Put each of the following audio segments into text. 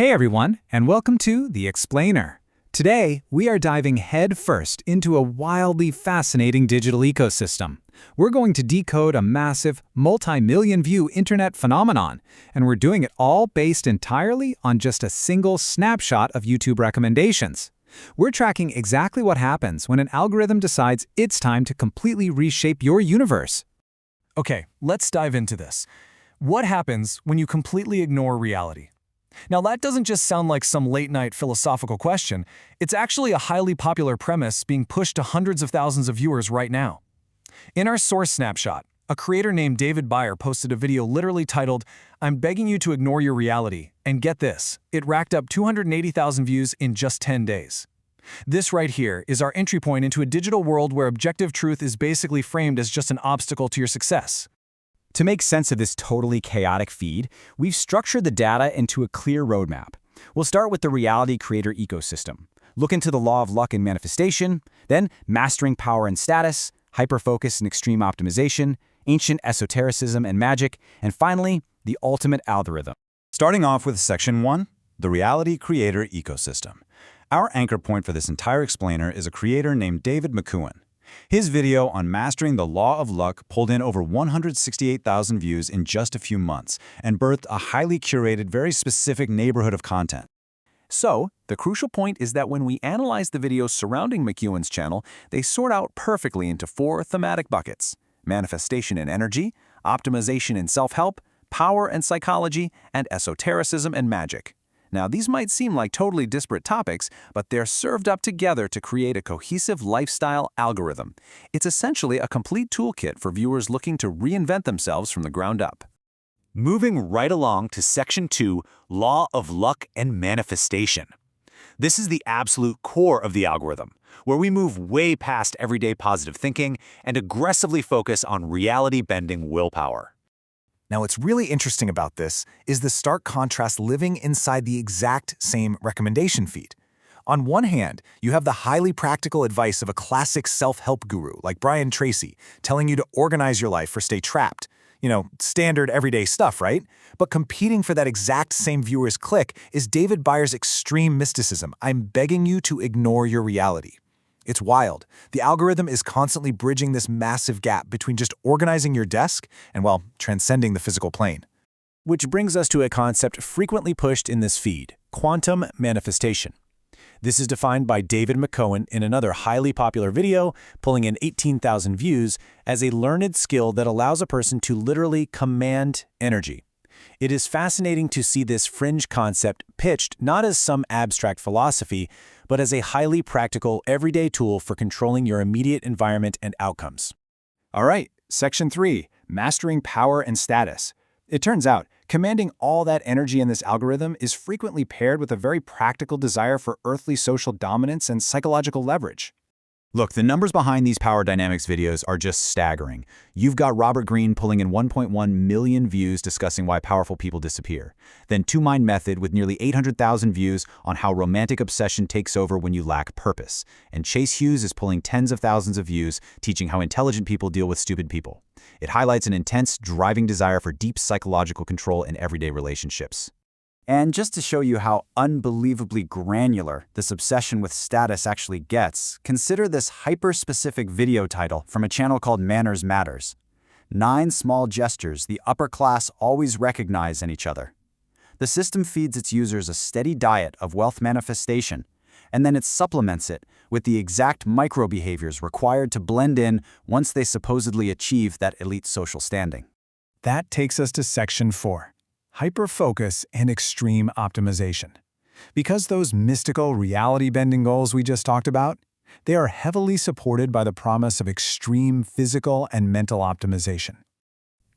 Hey everyone, and welcome to The Explainer. Today, we are diving headfirst into a wildly fascinating digital ecosystem. We're going to decode a massive, multi-million view internet phenomenon, and we're doing it all based entirely on just a single snapshot of YouTube recommendations. We're tracking exactly what happens when an algorithm decides it's time to completely reshape your universe. Okay, let's dive into this. What happens when you completely ignore reality? Now, that doesn't just sound like some late-night philosophical question. It's actually a highly popular premise being pushed to hundreds of thousands of viewers right now. In our source snapshot, a creator named David Byer posted a video literally titled, "I'm begging you to ignore your reality," and get this, it racked up 280,000 views in just 10 days. This right here is our entry point into a digital world where objective truth is basically framed as just an obstacle to your success. To make sense of this totally chaotic feed, we've structured the data into a clear roadmap. We'll start with the reality creator ecosystem, look into the law of luck and manifestation, then mastering power and status, hyperfocus and extreme optimization, ancient esotericism and magic, and finally, the ultimate algorithm. Starting off with Section 1, the reality creator ecosystem. Our anchor point for this entire explainer is a creator named David McCowan. His video on mastering the law of luck pulled in over 168,000 views in just a few months and birthed a highly curated, very specific neighborhood of content. So, the crucial point is that when we analyze the videos surrounding McEwen's channel, they sort out perfectly into 4 thematic buckets: manifestation and energy, optimization and self-help, power and psychology, and esotericism and magic. Now, these might seem like totally disparate topics, but they're served up together to create a cohesive lifestyle algorithm. It's essentially a complete toolkit for viewers looking to reinvent themselves from the ground up. Moving right along to Section 2, Law of Luck and Manifestation. This is the absolute core of the algorithm, where we move way past everyday positive thinking and aggressively focus on reality-bending willpower. Now, what's really interesting about this is the stark contrast living inside the exact same recommendation feed. On one hand, you have the highly practical advice of a classic self-help guru like Brian Tracy telling you to organize your life or stay trapped. Standard everyday stuff, right? But competing for that exact same viewer's click is David Byer's extreme mysticism. I'm begging you to ignore your reality. It's wild. The algorithm is constantly bridging this massive gap between just organizing your desk and, well, transcending the physical plane. Which brings us to a concept frequently pushed in this feed: quantum manifestation. This is defined by David McCowan in another highly popular video, pulling in 18,000 views, as a learned skill that allows a person to literally command energy. It is fascinating to see this fringe concept pitched not as some abstract philosophy, but as a highly practical, everyday tool for controlling your immediate environment and outcomes. All right, Section 3, mastering power and status. It turns out, commanding all that energy in this algorithm is frequently paired with a very practical desire for earthly social dominance and psychological leverage. Look, the numbers behind these power dynamics videos are just staggering. You've got Robert Greene pulling in 1.1 million views discussing why powerful people disappear. Then Two Mind Method with nearly 800,000 views on how romantic obsession takes over when you lack purpose. And Chase Hughes is pulling tens of thousands of views teaching how intelligent people deal with stupid people. It highlights an intense, driving desire for deep psychological control in everyday relationships. And just to show you how unbelievably granular this obsession with status actually gets, consider this hyper-specific video title from a channel called Manners Matters. 9 small gestures the upper class always recognize in each other. The system feeds its users a steady diet of wealth manifestation, and then it supplements it with the exact micro-behaviors required to blend in once they supposedly achieve that elite social standing. That takes us to Section 4. Hyperfocus and extreme optimization. Because those mystical reality-bending goals we just talked about, they are heavily supported by the promise of extreme physical and mental optimization.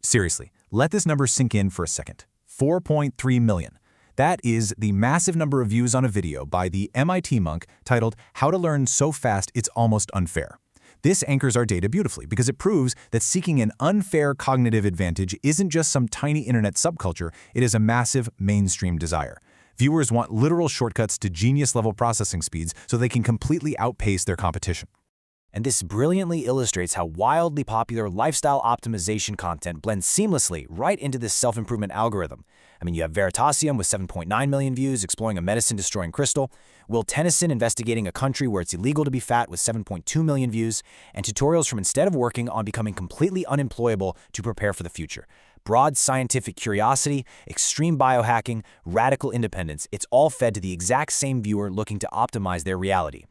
Seriously, let this number sink in for a second. 4.3 million. That is the massive number of views on a video by the MIT monk titled "How to Learn So Fast It's Almost Unfair." This anchors our data beautifully because it proves that seeking an unfair cognitive advantage isn't just some tiny internet subculture, it is a massive mainstream desire. Viewers want literal shortcuts to genius-level processing speeds so they can completely outpace their competition. And this brilliantly illustrates how wildly popular lifestyle optimization content blends seamlessly right into this self-improvement algorithm. I mean, you have Veritasium with 7.9 million views, exploring a medicine-destroying crystal, Will Tennyson investigating a country where it's illegal to be fat with 7.2 million views, and tutorials from instead of working on becoming completely unemployable to prepare for the future. Broad scientific curiosity, extreme biohacking, radical independence, it's all fed to the exact same viewer looking to optimize their reality.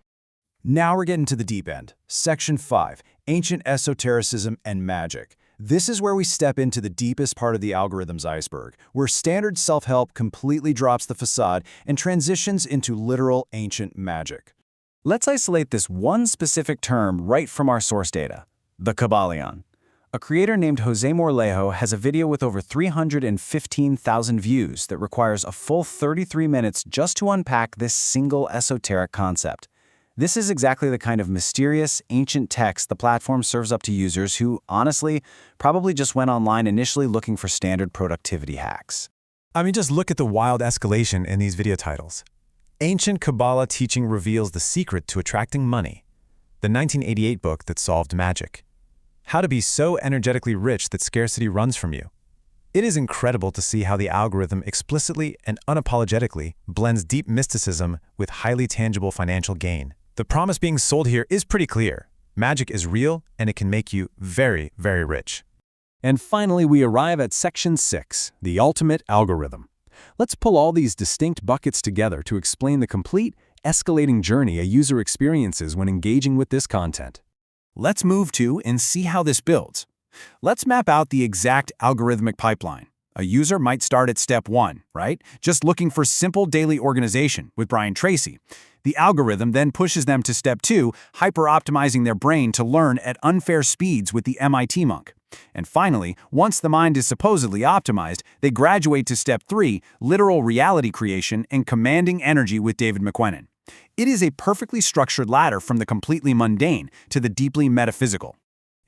Now we're getting to the deep end. Section 5, Ancient Esotericism and Magic. This is where we step into the deepest part of the algorithm's iceberg, where standard self-help completely drops the facade and transitions into literal ancient magic. Let's isolate this one specific term right from our source data, the Kybalion. A creator named Jose Morlejo has a video with over 315,000 views that requires a full 33 minutes just to unpack this single esoteric concept. This is exactly the kind of mysterious, ancient text the platform serves up to users who, honestly, probably just went online initially looking for standard productivity hacks. I mean, just look at the wild escalation in these video titles. Ancient Kabbalah teaching reveals the secret to attracting money. The 1988 book that solved magic. How to be so energetically rich that scarcity runs from you. It is incredible to see how the algorithm explicitly and unapologetically blends deep mysticism with highly tangible financial gain. The promise being sold here is pretty clear. Magic is real, and it can make you very, very rich. And finally, we arrive at Section 6, the ultimate algorithm. Let's pull all these distinct buckets together to explain the complete, escalating journey a user experiences when engaging with this content. Let's move to and see how this builds. Let's map out the exact algorithmic pipeline. A user might start at step 1, right? Just looking for simple daily organization with Brian Tracy. The algorithm then pushes them to step 2, hyper-optimizing their brain to learn at unfair speeds with the MIT monk. And finally, once the mind is supposedly optimized, they graduate to step 3, literal reality creation and commanding energy with David McQuennan. It is a perfectly structured ladder from the completely mundane to the deeply metaphysical.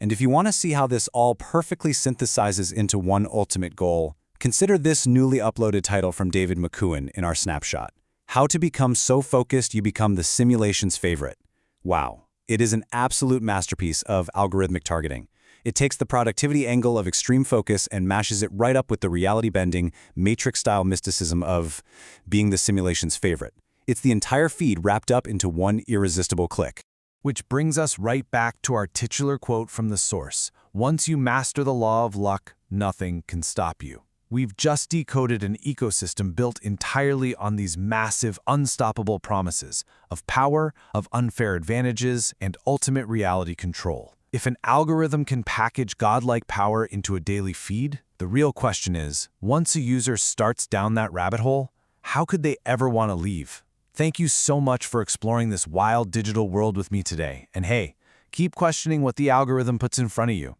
And if you want to see how this all perfectly synthesizes into one ultimate goal, consider this newly uploaded title from David McQuennan in our snapshot. How to become so focused you become the simulation's favorite. Wow, it is an absolute masterpiece of algorithmic targeting. It takes the productivity angle of extreme focus and mashes it right up with the reality-bending, matrix-style mysticism of being the simulation's favorite. It's the entire feed wrapped up into one irresistible click. Which brings us right back to our titular quote from the source. Once you master the law of luck, nothing can stop you. We've just decoded an ecosystem built entirely on these massive, unstoppable promises of power, of unfair advantages, and ultimate reality control. If an algorithm can package godlike power into a daily feed, the real question is, once a user starts down that rabbit hole, how could they ever want to leave? Thank you so much for exploring this wild digital world with me today. And hey, keep questioning what the algorithm puts in front of you.